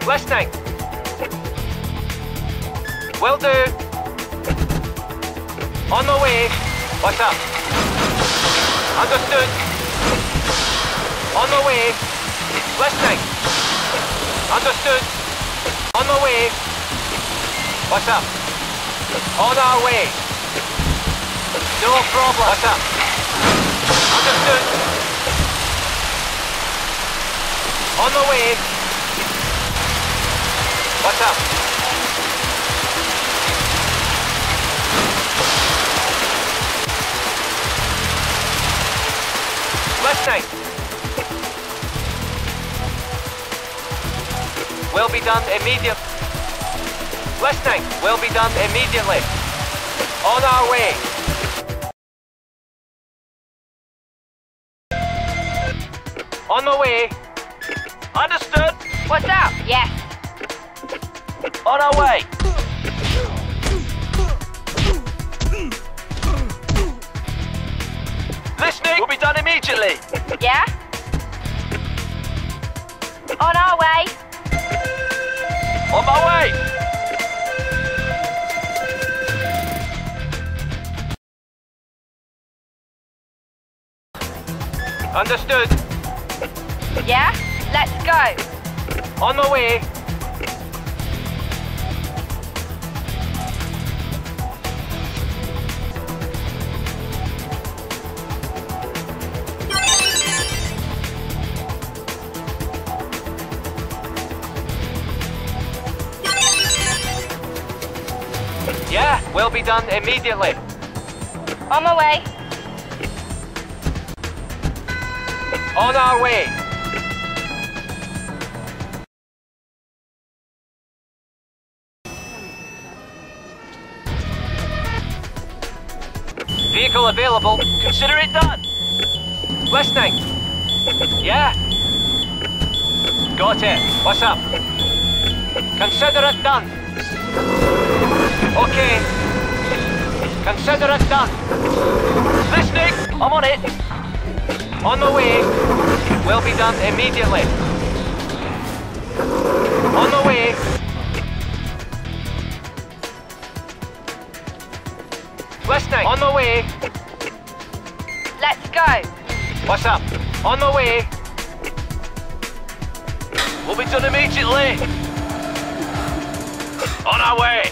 Listening. Will do. On the way. What's up? Understood. On the way. Listening. Understood. On the way. What's up? On our way. No problem. What's up? Understood. On the way. What's up? Listening. Will be done immediately. Listening. Will be done immediately. On our way. On the way. Understood. What's up? Yes. On our way. Listening. Will be done immediately. Yeah? On our way. On my way. Understood. Yeah? Let's go. On the way. Yeah, will be done immediately. On my way. On our way. Vehicle available. Consider it done. Listening. Yeah. Got it. What's up? Consider it done. Okay. Consider it done. Listening. I'm on it. On the way. Will be done immediately. On the way. Listening. On the way. Let's go. What's up? On the way. Will be done immediately. On our way.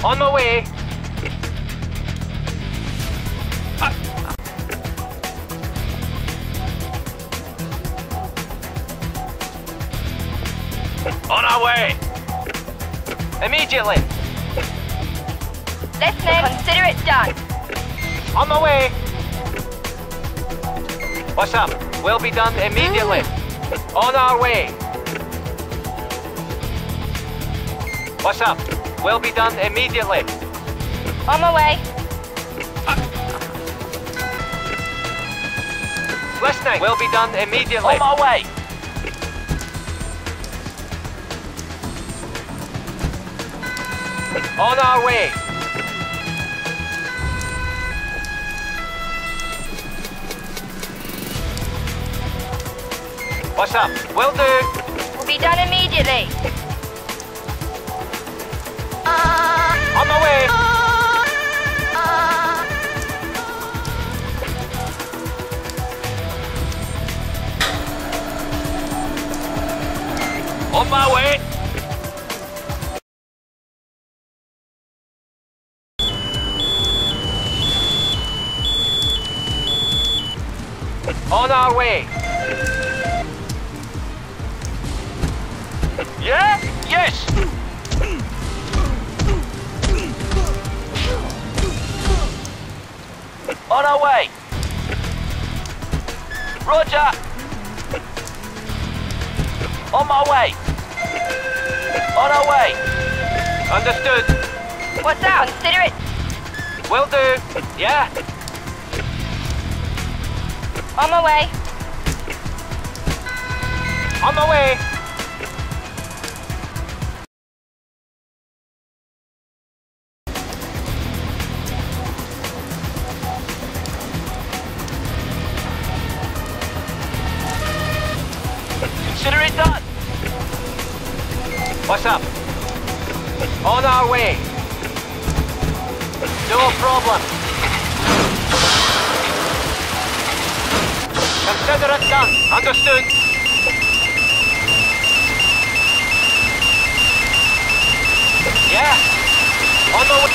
On the way. On our way. Immediately. Listening. Consider it done. On the way. What's up? Will be done immediately. On our way. What's up? Will be done immediately. On my way. Listening. Will be done immediately. On my way. On our way. What's up? Will do. Will be done immediately. On my way. On my way. On our way. Yeah? Yes. On our way. Roger. On my way. On our way. Understood. What's up? Consider it. Will do. Yeah. On my way. On my way. On our way. No problem. Consider it done. Understood. Yeah. On the way.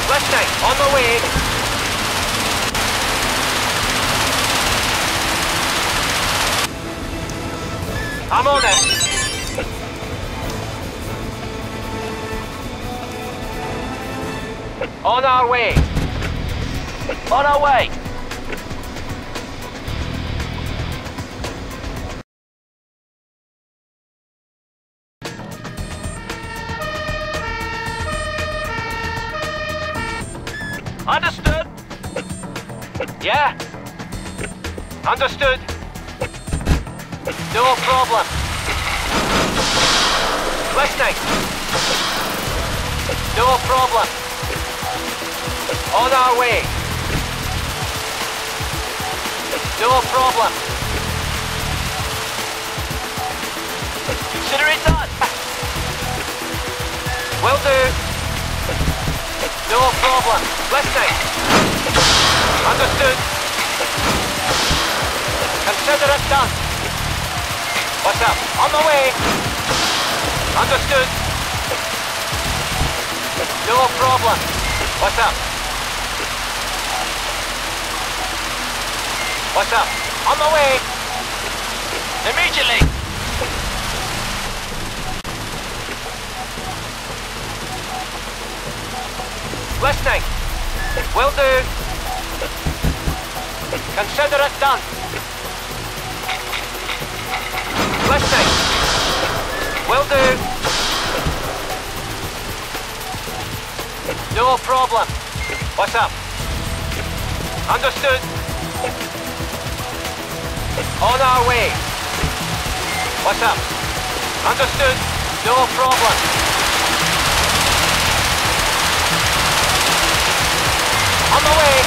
Listening. On the way. I'm on it. On our way. On our way. Understood. Yeah. Understood. No problem. Listening. No problem. On our way. No problem. Consider it done. Will do. No problem. Listening. Understood. Consider it done. What's up? On the way. Understood. No problem. What's up? What's up? On the way. Immediately. Listening. Will do. Consider it done. Listening. Will do. No problem. What's up? Understood. On our way. What's up? Understood. No problem. On the way.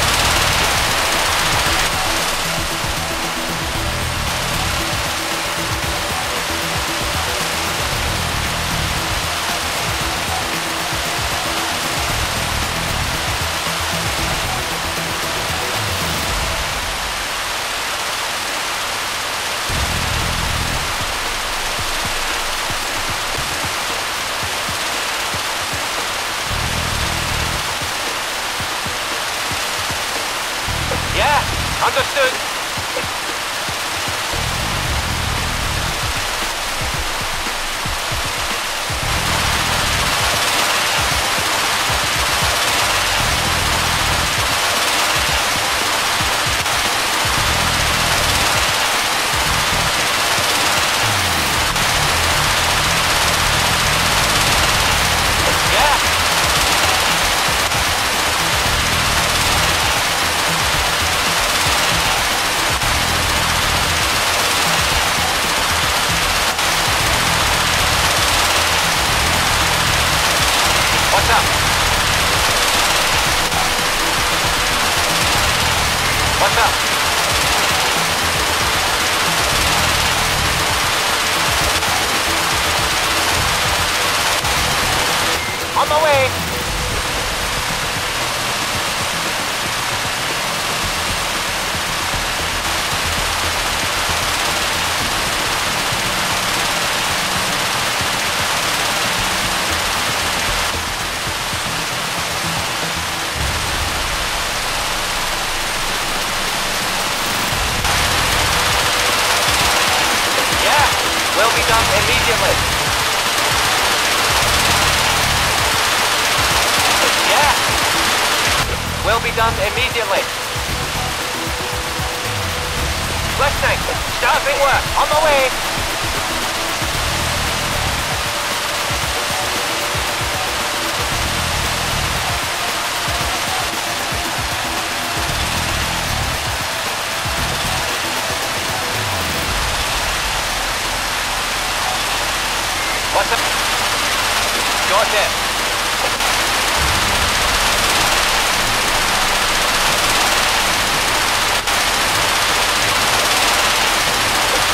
Yeah, understood. What's up? What's up? On the way. Will be done immediately. Yeah. Will be done immediately. Listening. Starting work. On the way. What's up? Got it.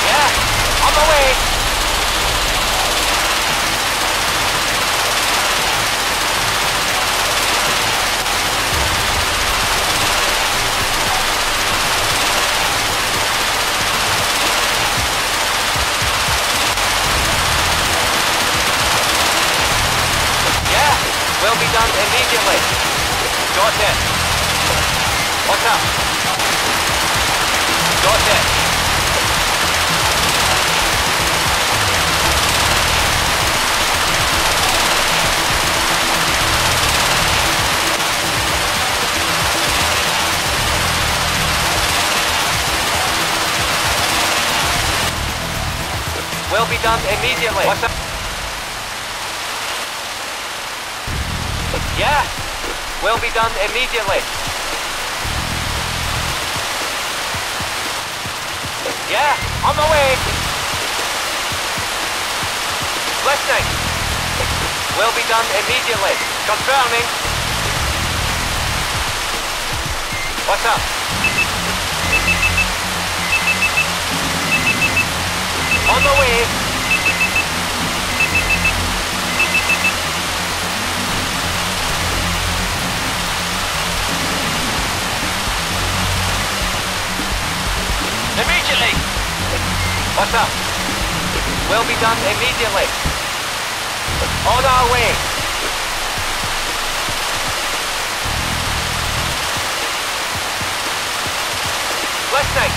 Yeah. Will be done immediately. Got it. What's up? Got it. Will be done immediately. What's up? Yeah, will be done immediately. Yeah, on my way. Listening. Will be done immediately. Confirming. What's up? On the way. Immediately. What's up? Will be done immediately. On our way. Listening.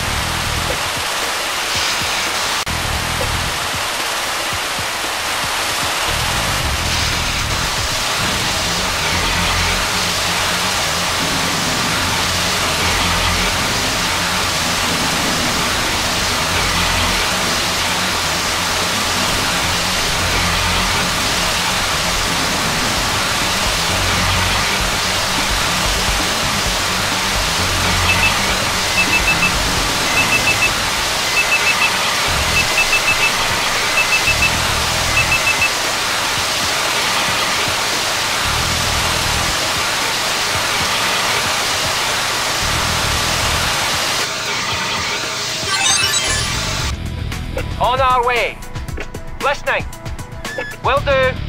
On our way. Listening. Will do.